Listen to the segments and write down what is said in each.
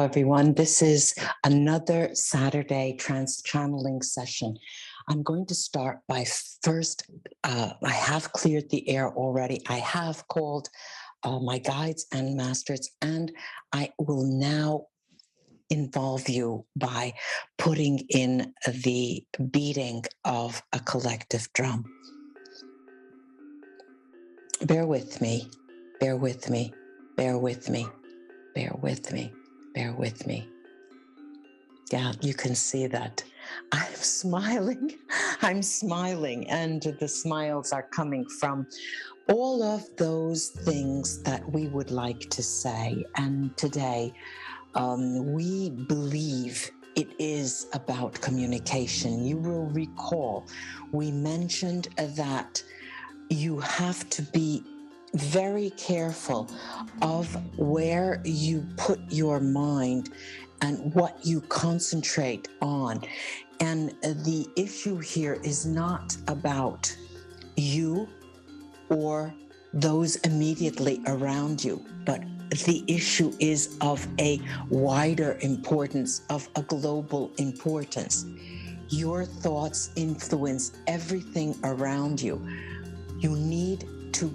everyone. This is another Saturday trans-channeling session. I'm going to start by first, I have cleared the air already. I have called my guides and masters, and I will now involve you by putting in the beating of a collective drum. Bear with me, bear with me, bear with me, bear with me, bear with me. Yeah, you can see that I'm smiling, and the smiles are coming from all of those things that we would like to say. And today, we believe it is about communication. You will recall we mentioned that you have to be very careful of where you put your mind and what you concentrate on. And the issue here is not about you or those immediately around you, but the issue is of a wider importance, of a global importance. Your thoughts influence everything around you. You need to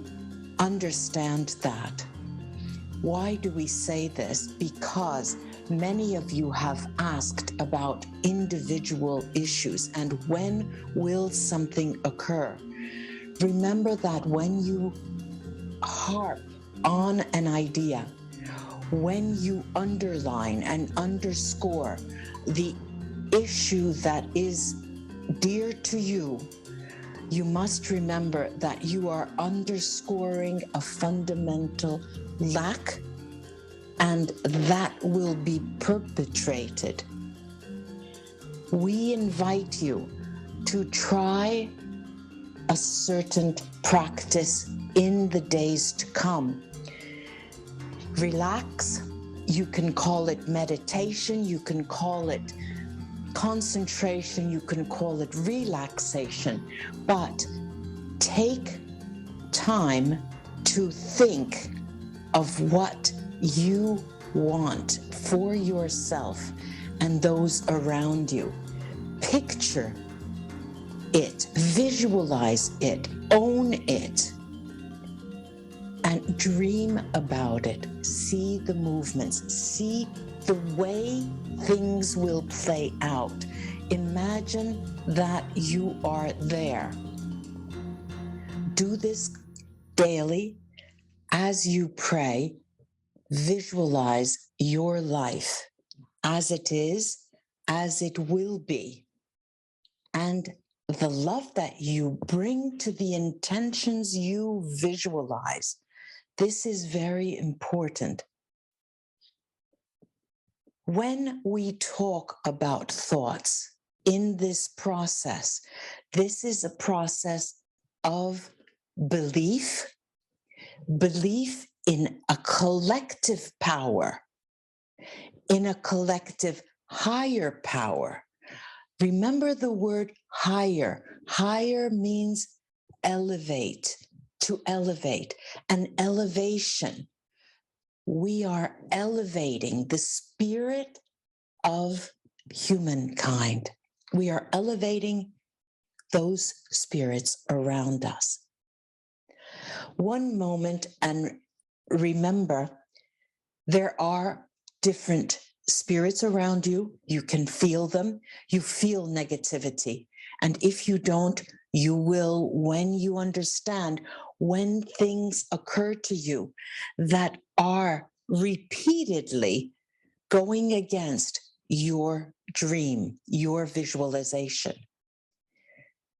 understand that. Why do we say this? Because many of you have asked about individual issues and when will something occur. Remember that when you harp on an idea, when you underline and underscore the issue that is dear to you, you must remember that you are underscoring a fundamental lack, and that will be perpetrated. We invite you to try a certain practice in the days to come. Relax. You can call it meditation, you can call it concentration, you can call it relaxation, but take time to think of what you want for yourself and those around you. Picture it, visualize it, own it, and dream about it. See the movements, see the way things will play out. Imagine that you are there. Do this daily as you pray. Visualize your life as it is, as it will be, and the love that you bring to the intentions you visualize. This is very important. When we talk about thoughts in this process, this is a process of belief in a collective power, in a collective higher power. Remember the word higher. Higher means elevate, to elevate, an elevation. We are elevating the spirit of humankind. We are elevating those spirits around us. One moment, and remember, there are different spirits around you. You can feel them. You feel negativity. And if you don't, you will when you understand when things occur to you that are repeatedly going against your dream, your visualization.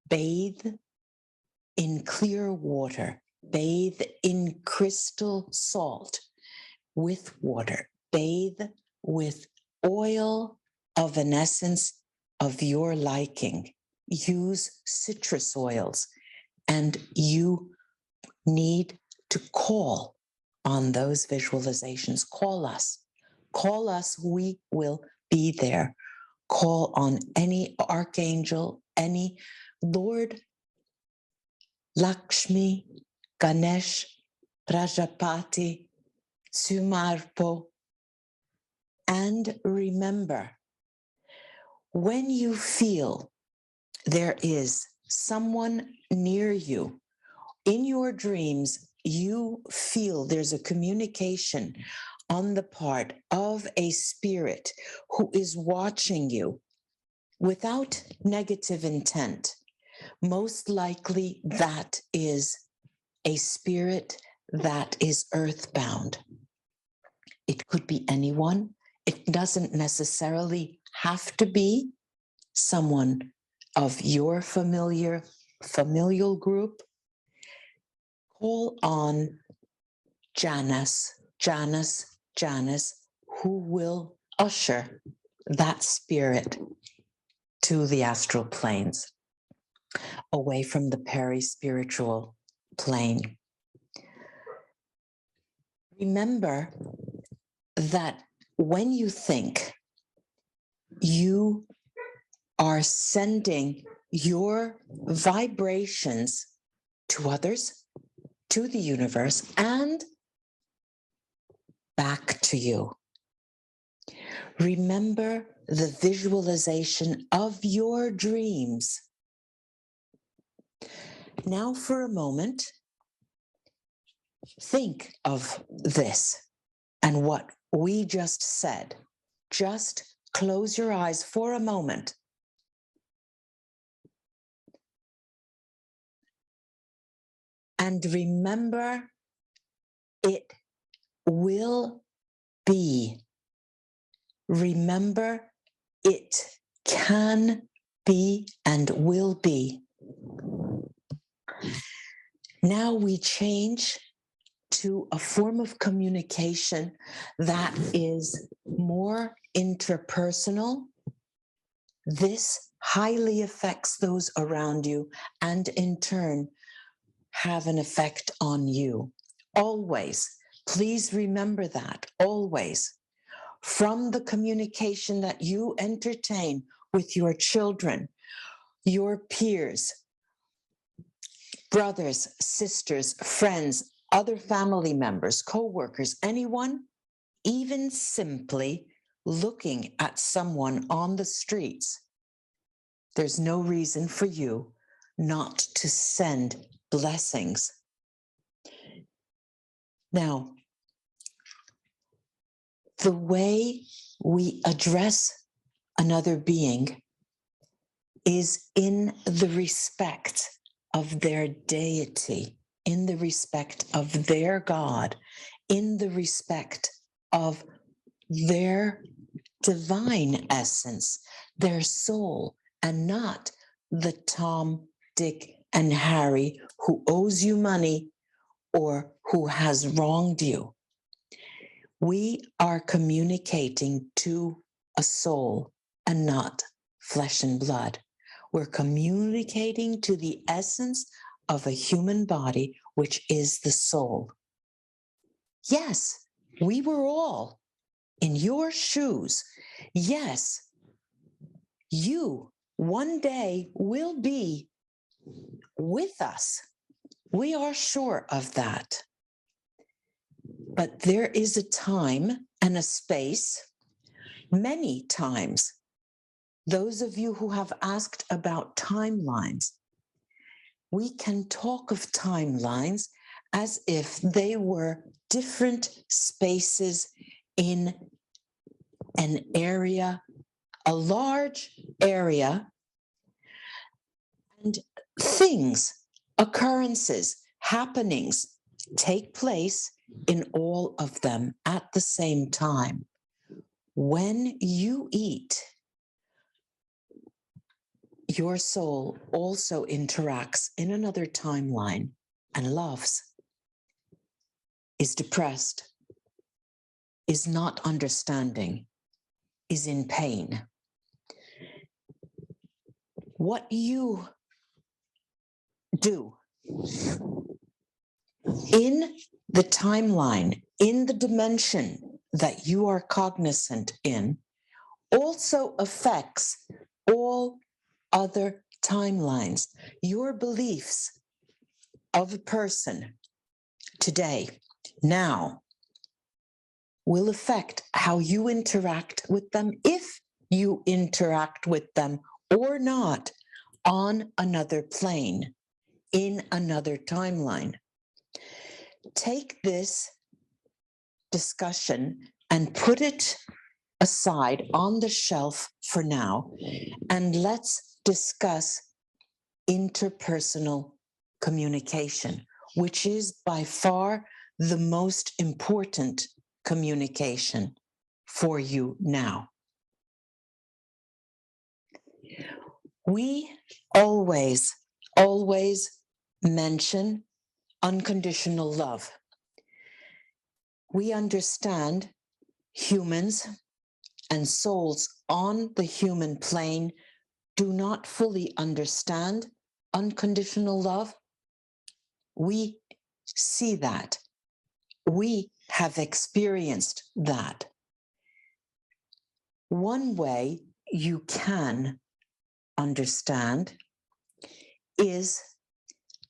Bathe in clear water. Bathe in crystal salt with water. Bathe with oil of an essence of your liking. Use citrus oils, and you need to call on those visualizations. Call us. Call us. We will be there. Call on any archangel, any Lord, Lakshmi, Ganesh, Prajapati, Sumarpo, And remember, when you feel there is someone near you, in your dreams, you feel there's a communication on the part of a spirit who is watching you without negative intent. Most likely that is a spirit that is earthbound. It could be anyone. It doesn't necessarily have to be someone of your familial group. Call on Janice, who will usher that spirit to the astral planes, away from the peri-spiritual plane. Remember that when you think, you are sending your vibrations to others, to the universe, and back to you. Remember the visualization of your dreams. Now, for a moment, think of this and what we just said. Just close your eyes for a moment. And remember, it will be. Remember, it can be and will be. Now we change to a form of communication that is more interpersonal. This highly affects those around you and in turn have an effect on you. Always, please remember that, always. From the communication that you entertain with your children, your peers, brothers, sisters, friends, other family members, co-workers, anyone, even simply looking at someone on the streets, there's no reason for you not to send blessings. Now, the way we address another being is in the respect of their deity, in the respect of their God, in the respect of their divine essence, their soul, and not the Tom, Dick, and Harry who owes you money or who has wronged you. We are communicating to a soul and not flesh and blood. We're communicating to the essence of a human body, which is the soul. Yes, we were all in your shoes. Yes, you one day will be with us. We are sure of that. But there is a time and a space, many times. Those of you who have asked about timelines, we can talk of timelines as if they were different spaces in an area, a large area, and things, occurrences, happenings take place in all of them at the same time. When you eat, your soul also interacts in another timeline and loves, is depressed, is not understanding, is in pain. What you do in the timeline, in the dimension that you are cognizant in, also affects all other timelines. Your beliefs of a person today, now, will affect how you interact with them, if you interact with them or not, on another plane, in another timeline. Take this discussion and put it aside on the shelf for now, and let's discuss interpersonal communication, which is by far the most important communication for you now. We always mention unconditional love. We understand humans and souls on the human plane do not fully understand unconditional love. We see that. We have experienced that. One way you can understand is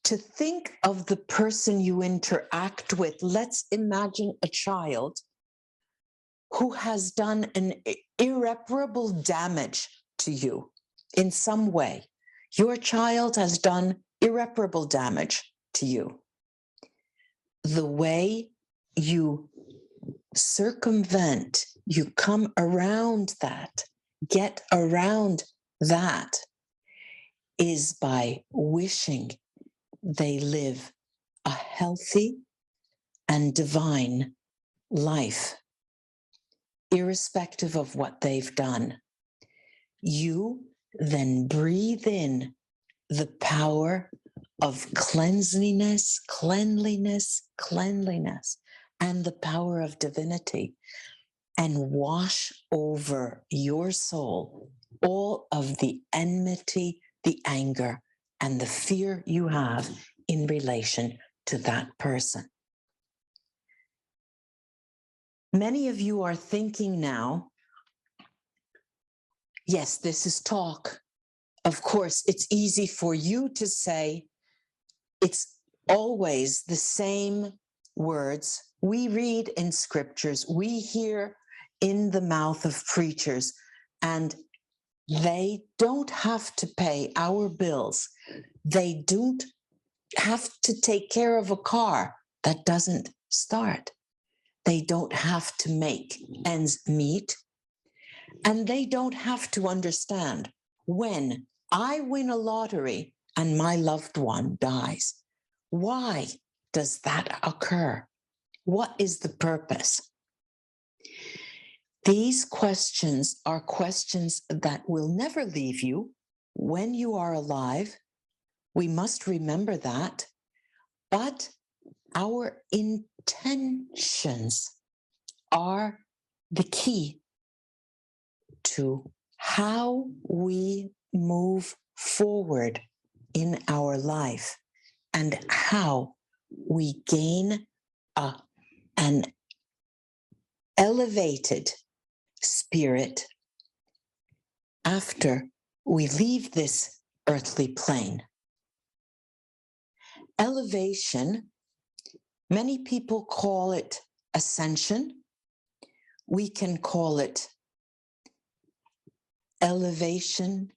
to think of the person you interact with. Let's imagine a child who has done an irreparable damage to you in some way. Your child has done irreparable damage to you. The way you circumvent, you come around that, get around that, is by wishing they live a healthy and divine life, irrespective of what they've done. You then breathe in the power of cleanliness, and the power of divinity, and wash over your soul all of the enmity, the anger, and the fear you have in relation to that person. Many of you are thinking now, yes, this is talk. Of course, it's easy for you to say, it's always the same words we read in scriptures, we hear in the mouth of preachers, and they don't have to pay our bills. They don't have to take care of a car that doesn't start. They don't have to make ends meet. And they don't have to understand when I win a lottery and my loved one dies. Why does that occur? What is the purpose? These questions are questions that will never leave you when you are alive. We must remember that. But our intentions are the key to how we move forward in our life and how we gain an elevated spirit after we leave this earthly plane. Elevation, many people call it ascension. We can call it elevation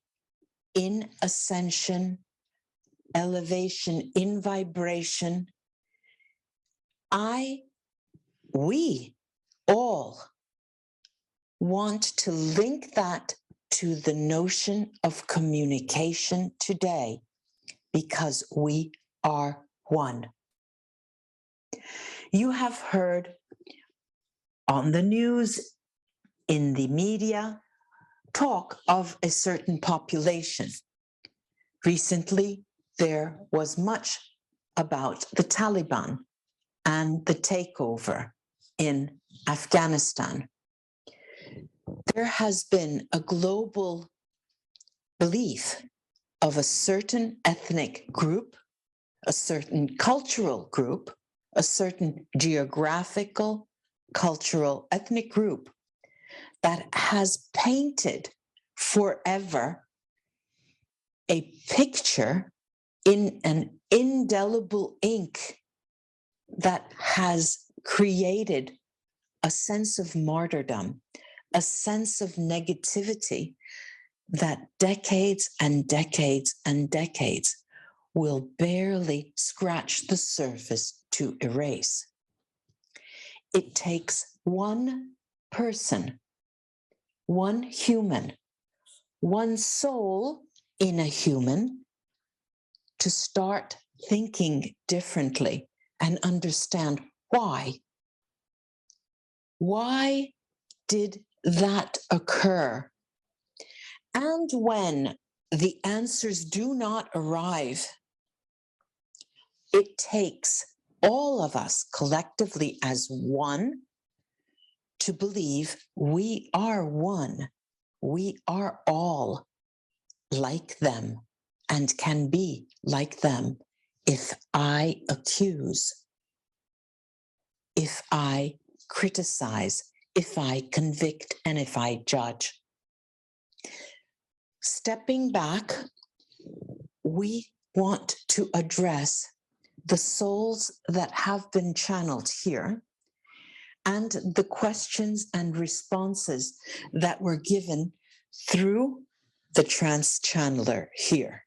in ascension, elevation in vibration. We all want to link that to the notion of communication today, because we are one. You have heard on the news, in the media, talk of a certain population. Recently, there was much about the Taliban and the takeover in Afghanistan. There has been a global belief of a certain ethnic group, a certain cultural group, a certain geographical, cultural, ethnic group that has painted forever a picture in an indelible ink that has created a sense of martyrdom, a sense of negativity that decades and decades and decades will barely scratch the surface to erase. It takes one person, one human, one soul in a human to start thinking differently and understand why. Why did that occur? And when the answers do not arrive, it takes all of us collectively as one to believe we are one. We are all like them and can be like them if I accuse, if I criticize, if I convict, and if I judge. Stepping back, we want to address the souls that have been channeled here and the questions and responses that were given through the trance channeler here.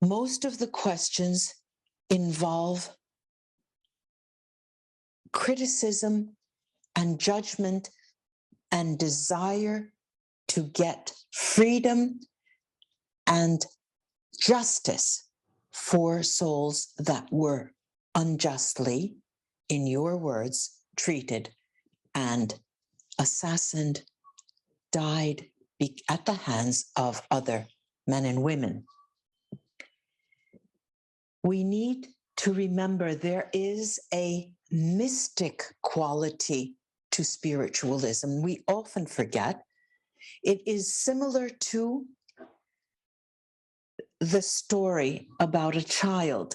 Most of the questions involve criticism and judgment and desire to get freedom and justice for souls that were unjustly, in your words, treated and assassinated, died at the hands of other men and women. We need to remember there is a mystic quality to spiritualism. We often forget. It is similar to the story about a child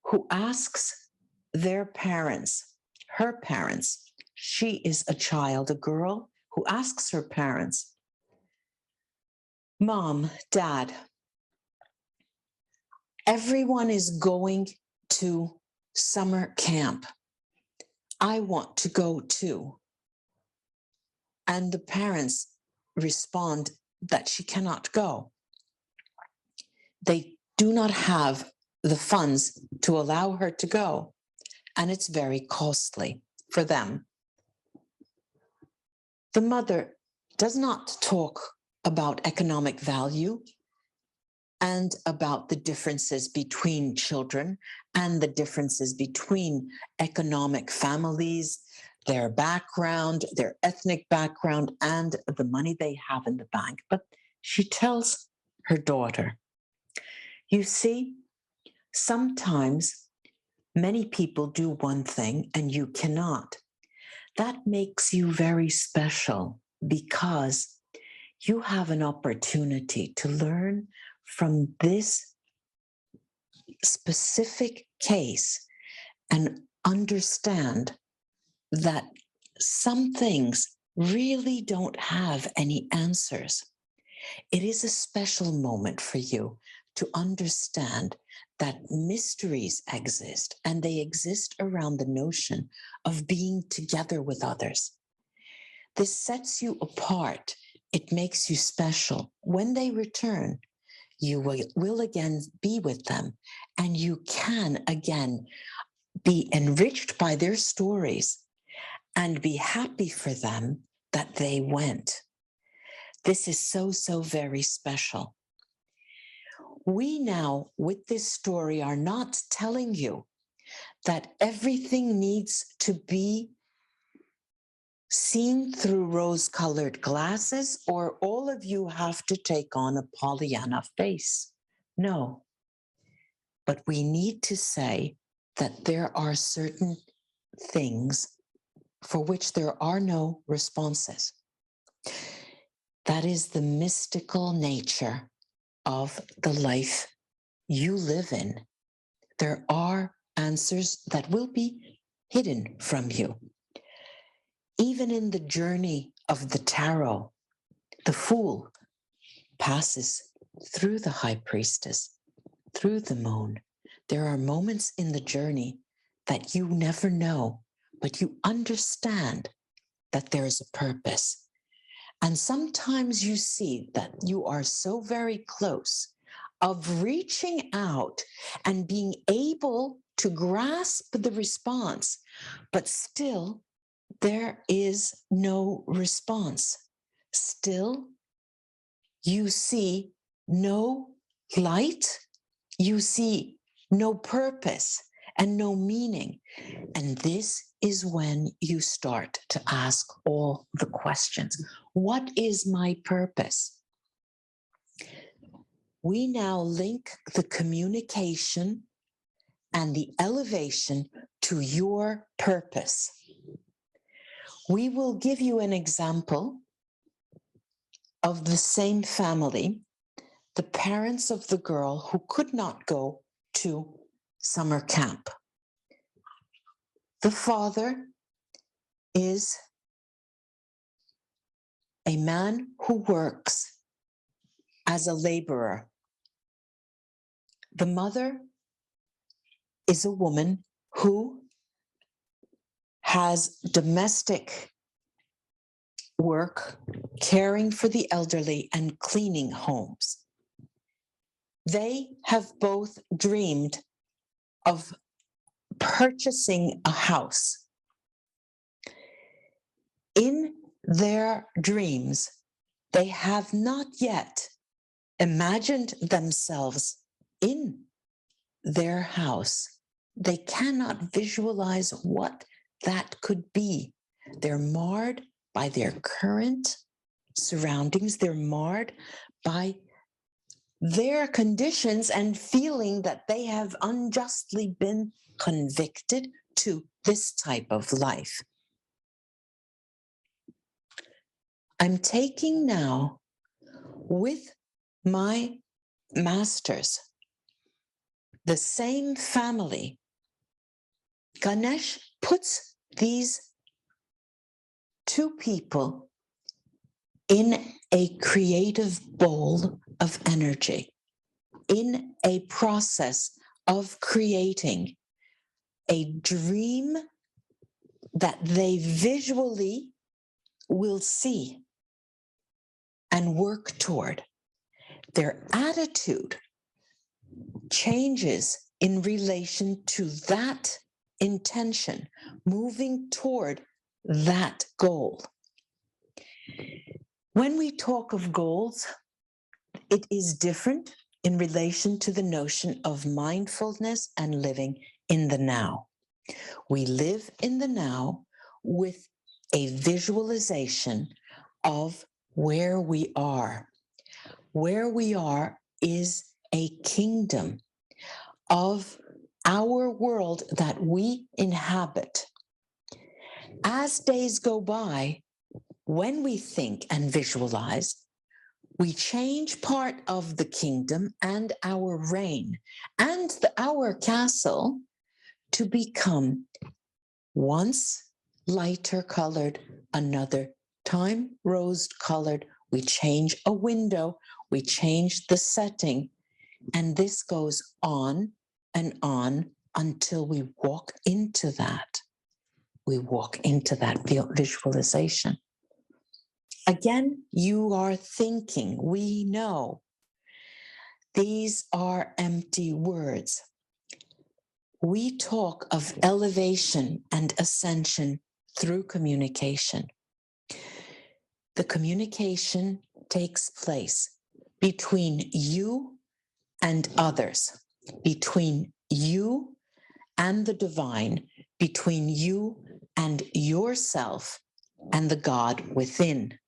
who asks their parents, her parents, she is a child, a girl, who asks her parents, Mom, Dad, everyone is going to summer camp. I want to go too. And the parents respond that she cannot go. They do not have the funds to allow her to go, and it's very costly for them. The mother does not talk about economic value and about the differences between children and the differences between economic families, their background, their ethnic background, and the money they have in the bank. But she tells her daughter, you see, sometimes many people do one thing and you cannot. That makes you very special because you have an opportunity to learn from this specific case and understand that some things really don't have any answers. It is a special moment for you to understand that mysteries exist, and they exist around the notion of being together with others. This sets you apart. It makes you special. When they return, you will again be with them, and you can again be enriched by their stories and be happy for them that they went. This is so, so very special. We now, with this story, are not telling you that everything needs to be seen through rose-colored glasses, or all of you have to take on a Pollyanna face. No. But we need to say that there are certain things for which there are no responses. That is the mystical nature of the life you live in. There are answers that will be hidden from you. Even in the journey of the tarot, the fool passes through the high priestess, through the moon. There are moments in the journey that you never know, but you understand that there is a purpose. And sometimes you see that you are so very close of reaching out and being able to grasp the response, but still there is no response. Still, you see no light, you see no purpose and no meaning. And this is when you start to ask all the questions. What is my purpose? We now link the communication and the elevation to your purpose. We will give you an example of the same family, the parents of the girl who could not go to summer camp. The father is a man who works as a laborer. The mother is a woman who has domestic work, caring for the elderly and cleaning homes. They have both dreamed of purchasing a house. In their dreams, they have not yet imagined themselves in their house. They cannot visualize what that could be. They're marred by their current surroundings. They're marred by their conditions and feeling that they have unjustly been convicted to this type of life. I'm taking now with my masters the same family. Ganesh puts these two people in a creative bowl of energy, in a process of creating a dream that they visually will see and work toward. Their attitude changes in relation to that intention, moving toward that goal. When we talk of goals, it is different in relation to the notion of mindfulness and living in the now. We live in the now with a visualization of where we are. Where we are is a kingdom of our world that we inhabit. As days go by, when we think and visualize, we change part of the kingdom and our reign and our castle to become once lighter colored, another time rose colored. We change a window, we change the setting, and this goes on and on until we walk into that. We walk into that visualization. Again, you are thinking, we know. These are empty words. We talk of elevation and ascension through communication. The communication takes place between you and others, between you and the divine, between you and yourself and the God within.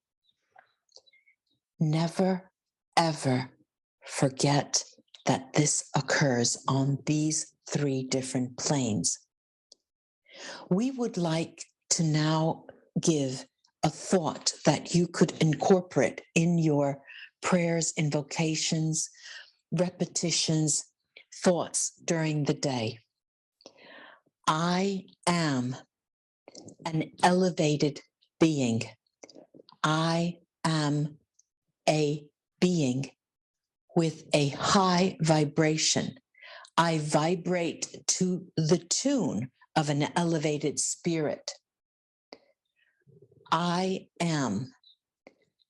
Never, ever forget that this occurs on these three different planes. We would like to now give a thought that you could incorporate in your prayers, invocations, repetitions, thoughts during the day. I am an elevated being. I am a being with a high vibration. I vibrate to the tune of an elevated spirit. I am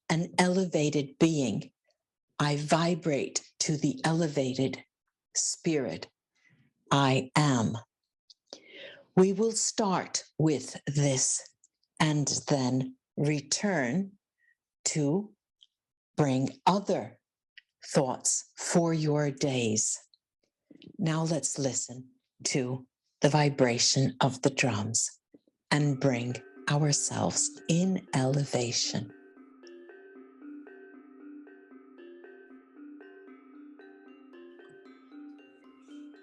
an elevated being. I vibrate to the elevated spirit. I am. We will start with this and then return to bring other thoughts for your days. Now let's listen to the vibration of the drums and bring ourselves in elevation.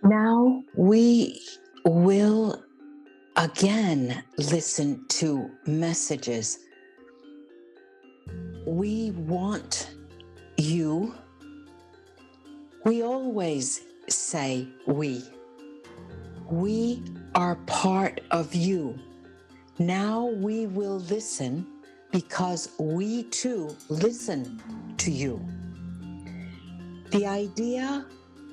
Now we will again listen to messages. We want you. We always say we. We are part of you. Now we will listen because we too listen to you. The idea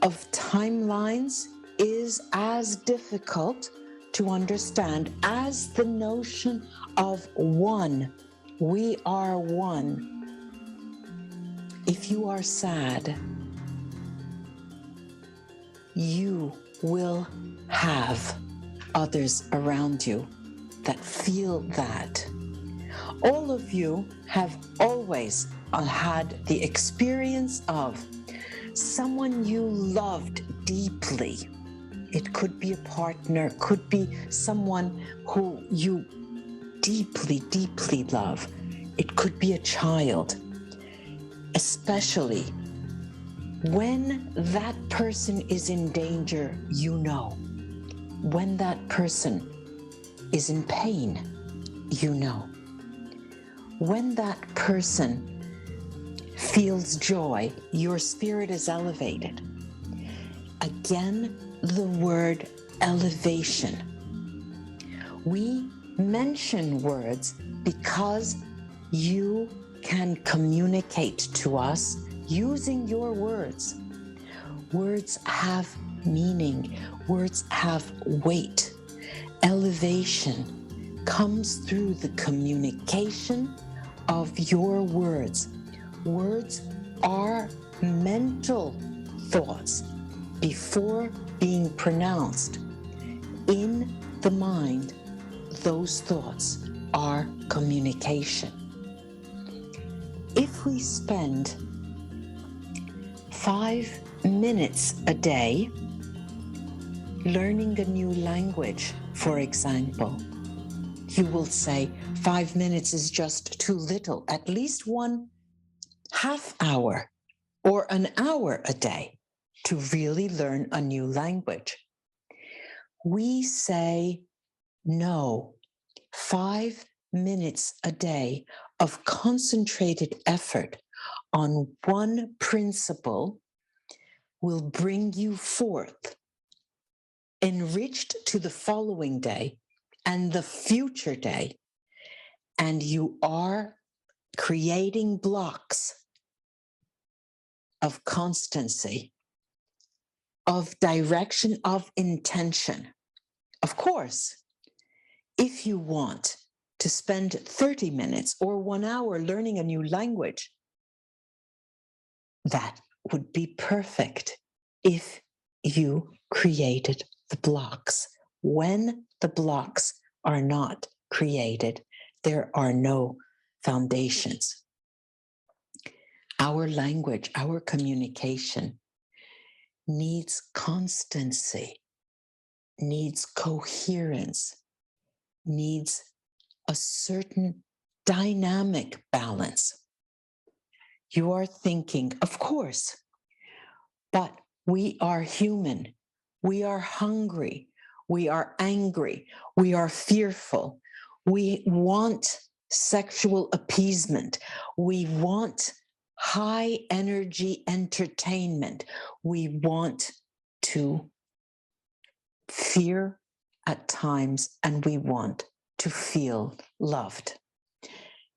of timelines is as difficult to understand as the notion of one. We are one. If you are sad, you will have others around you that feel that. All of you have always had the experience of someone you loved deeply. It could be a partner, could be someone who you deeply, deeply love. It could be a child, especially when that person is in danger, you know. When that person is in pain, you know. When that person feels joy, your spirit is elevated. Again, the word elevation. We mention words because you can communicate to us using your words. Words have meaning. Words have weight. Elevation comes through the communication of your words. Words are mental thoughts before being pronounced. In the mind, those thoughts are communication. If we spend 5 minutes a day learning a new language, for example, you will say 5 minutes is just too little. At least 1/2 hour or an hour a day to really learn a new language. We say no. 5 minutes a day of concentrated effort on one principle will bring you forth, enriched to the following day and the future day, and you are creating blocks of constancy, of direction, of intention. Of course, if you want to spend 30 minutes or 1 hour learning a new language, that would be perfect if you created the blocks. When the blocks are not created, there are no foundations. Our language, our communication needs constancy, needs coherence, needs a certain dynamic balance. You are thinking, of course, but we are human. We are hungry. We are angry. We are fearful. We want sexual appeasement. We want high energy entertainment. We want to fear at times, and we want to feel loved.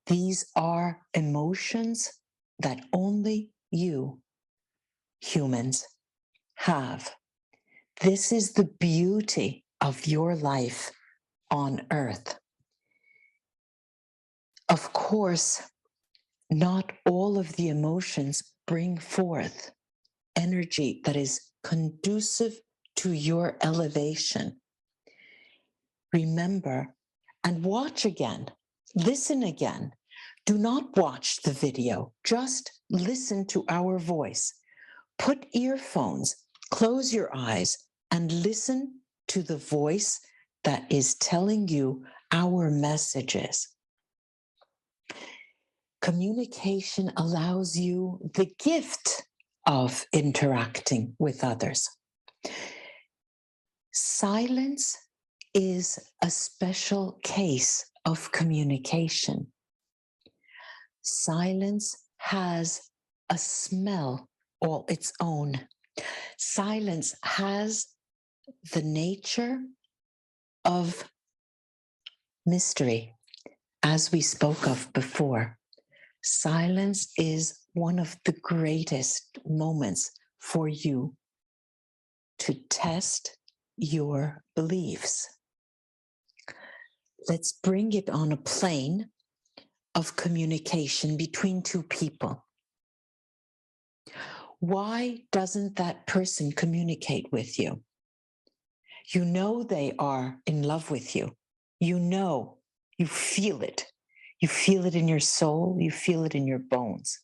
These are emotions that only you humans have. This is the beauty of your life on earth. Of course, not all of the emotions bring forth energy that is conducive to your elevation. Remember and watch again, listen again. Do not watch the video, just listen to our voice. Put earphones, close your eyes, and listen to the voice that is telling you our messages. Communication allows you the gift of interacting with others. Silence is a special case of communication. Silence has a smell all its own. Silence has the nature of mystery, as we spoke of before. Silence is one of the greatest moments for you to test your beliefs. Let's bring it on a plane of communication between two people. Why doesn't that person communicate with you? You know they are in love with you. You know, you feel it. You feel it in your soul. You feel it in your bones.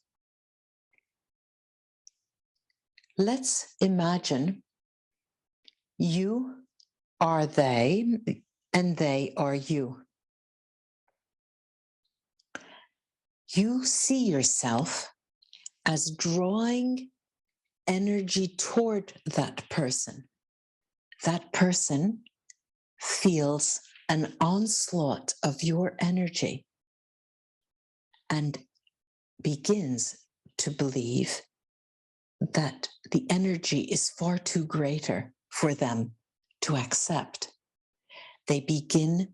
Let's imagine you are they and they are you. You see yourself as drawing energy toward that person. That person feels an onslaught of your energy and begins to believe that the energy is far too greater for them to accept. They begin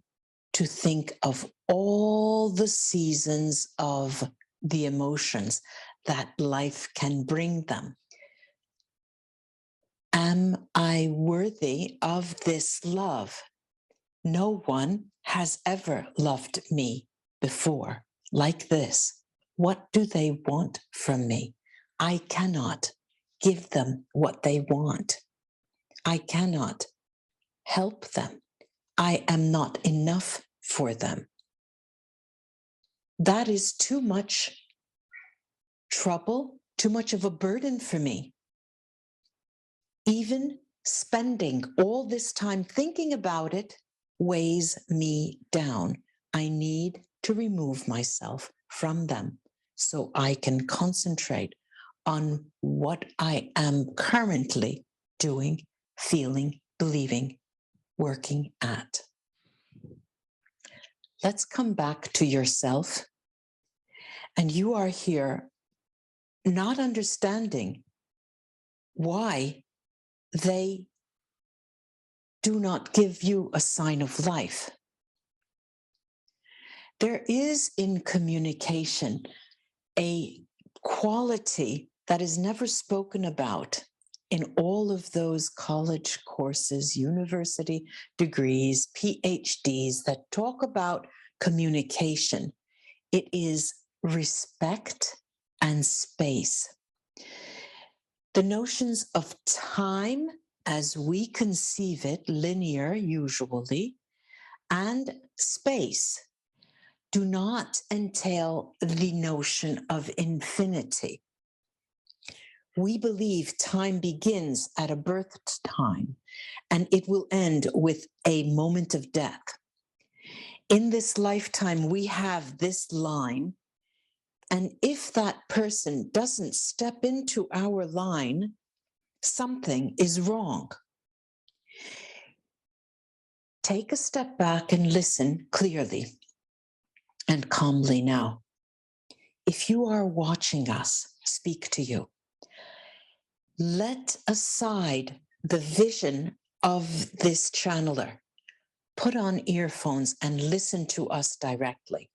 to think of all the seasons of the emotions that life can bring them. Am I worthy of this love? No one has ever loved me before like this. What do they want from me? I cannot give them what they want. I cannot help them. I am not enough for them. That is too much trouble, too much of a burden for me. Even spending all this time thinking about it weighs me down. I need to remove myself from them so I can concentrate on what I am currently doing, feeling, believing, working at. Let's come back to yourself. And you are here not understanding why they do not give you a sign of life. There is in communication a quality that is never spoken about in all of those college courses, university degrees, PhDs that talk about communication. It is respect and space. The notions of time as we conceive it, linear usually, and space do not entail the notion of infinity. We believe time begins at a birth time and it will end with a moment of death. In this lifetime, we have this line, and if that person doesn't step into our line, something is wrong. Take a step back and listen clearly and calmly now. If you are watching us speak to you, let aside the vision of this channeler. Put on earphones and listen to us directly.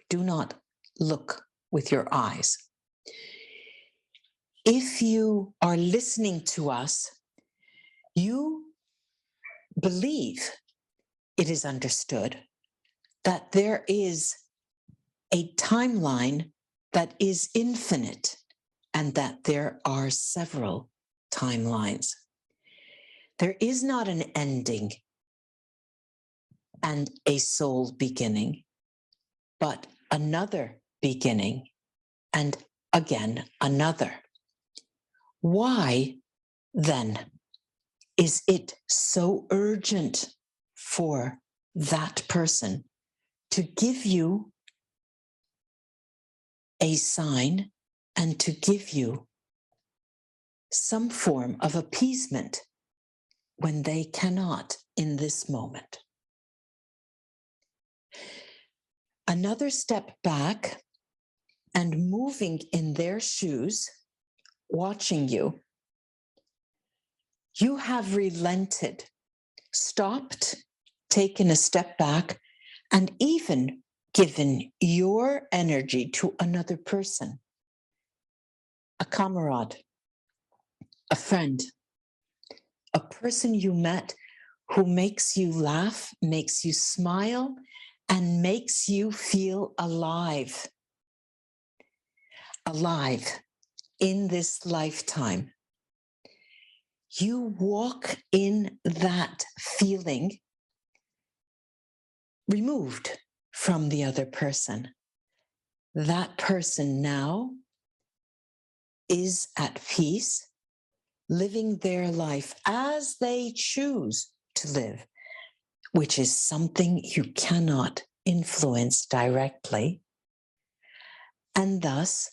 Do not look with your eyes. If you are listening to us, you believe it is understood that there is a timeline that is infinite and that there are several timelines. There is not an ending and a soul beginning, but another beginning and again another. Why then is it so urgent for that person to give you a sign and to give you some form of appeasement when they cannot in this moment? Another step back and moving in their shoes, watching you, you have relented, stopped, taken a step back, and even given your energy to another person, a comrade, a friend, a person you met who makes you laugh, makes you smile, and makes you feel alive. Alive in this lifetime. You walk in that feeling removed from the other person. That person now is at peace, living their life as they choose to live, which is something you cannot influence directly. And thus,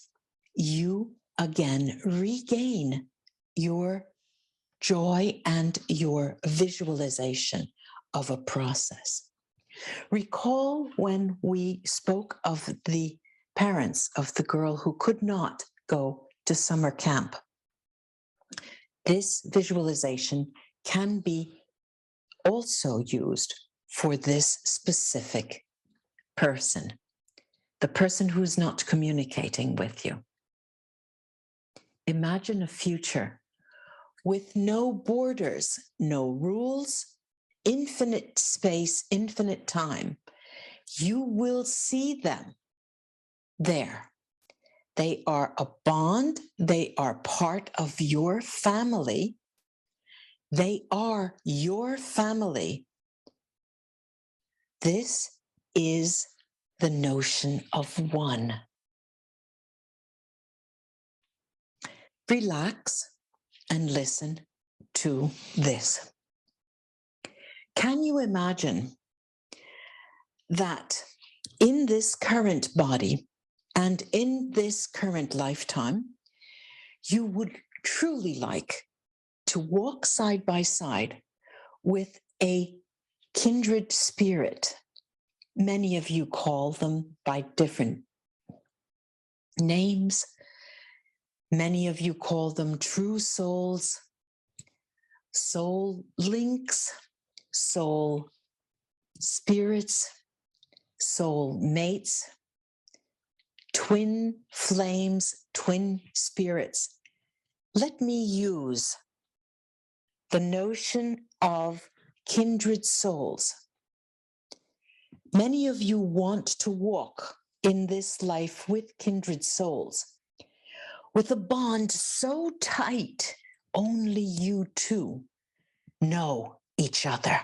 you again regain your joy and your visualization of a process. Recall when we spoke of the parents of the girl who could not go to summer camp. This visualization can be also used for this specific person, the person who's not communicating with you. Imagine a future with no borders, no rules, infinite space, infinite time. You will see them there. They are a bond. They are part of your family. They are your family. This is the notion of one. Relax and listen to this. Can you imagine that in this current body and in this current lifetime, you would truly like to walk side by side with a kindred spirit? Many of you call them by different names. Many of you call them true souls, soul links, soul spirits, soul mates, twin flames, twin spirits. Let me use the notion of kindred souls. Many of you want to walk in this life with kindred souls, with a bond so tight, only you two know each other,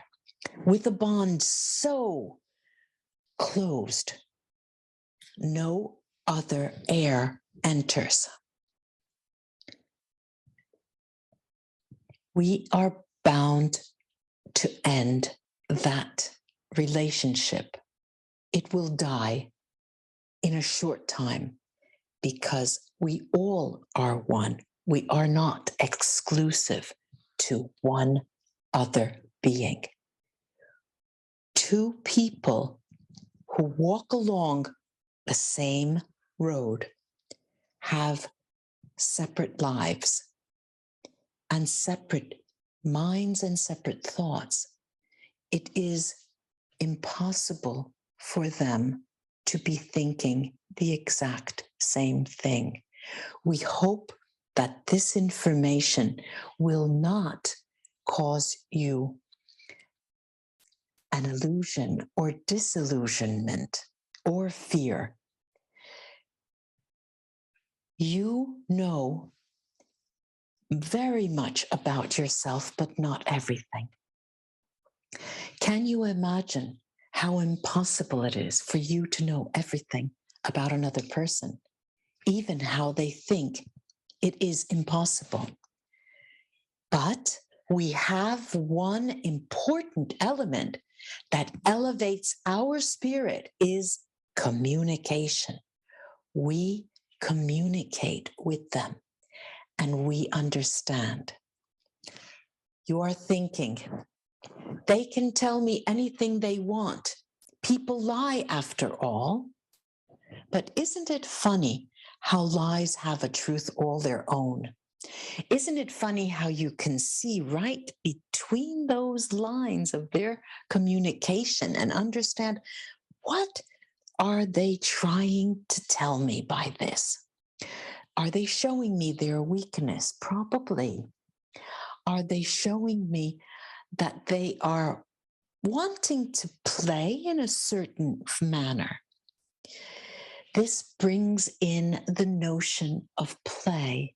with a bond so closed, no other air enters. We are bound to end that relationship. It will die in a short time because we all are one. We are not exclusive to one other being. Two people who walk along the same road have separate lives and separate minds and separate thoughts. It is impossible for them to be thinking the exact same thing. We hope that this information will not cause you an illusion or disillusionment or fear. You know very much about yourself, but not everything. Can you imagine how impossible it is for you to know everything about another person, even how they think it is impossible? But we have one important element that elevates our spirit is communication. We communicate with them and we understand. You are thinking, they can tell me anything they want. People lie after all. But isn't it funny how lies have a truth all their own? Isn't it funny how you can see right between those lines of their communication and understand what are they trying to tell me by this? Are they showing me their weakness? Probably. Are they showing me that they are wanting to play in a certain manner? This brings in the notion of play.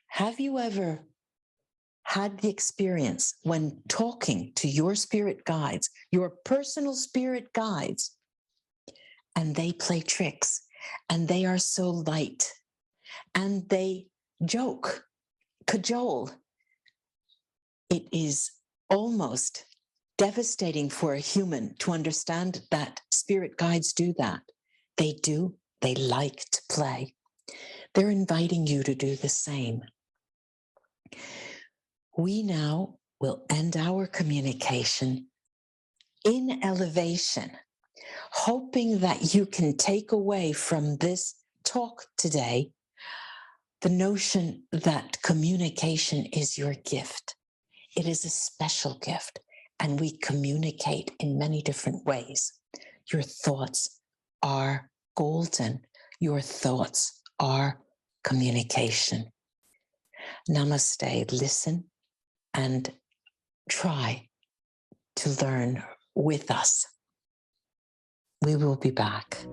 Have you ever had the experience when talking to your spirit guides, your personal spirit guides, and they play tricks and they are so light and they joke, cajole? It is almost devastating for a human to understand that spirit guides do that. They do. They like to play. They're inviting you to do the same. We now will end our communication in elevation, hoping that you can take away from this talk today the notion that communication is your gift. It is a special gift, and we communicate in many different ways. Your thoughts are golden. Your thoughts are communication. Namaste. Listen and try to learn with us. We will be back.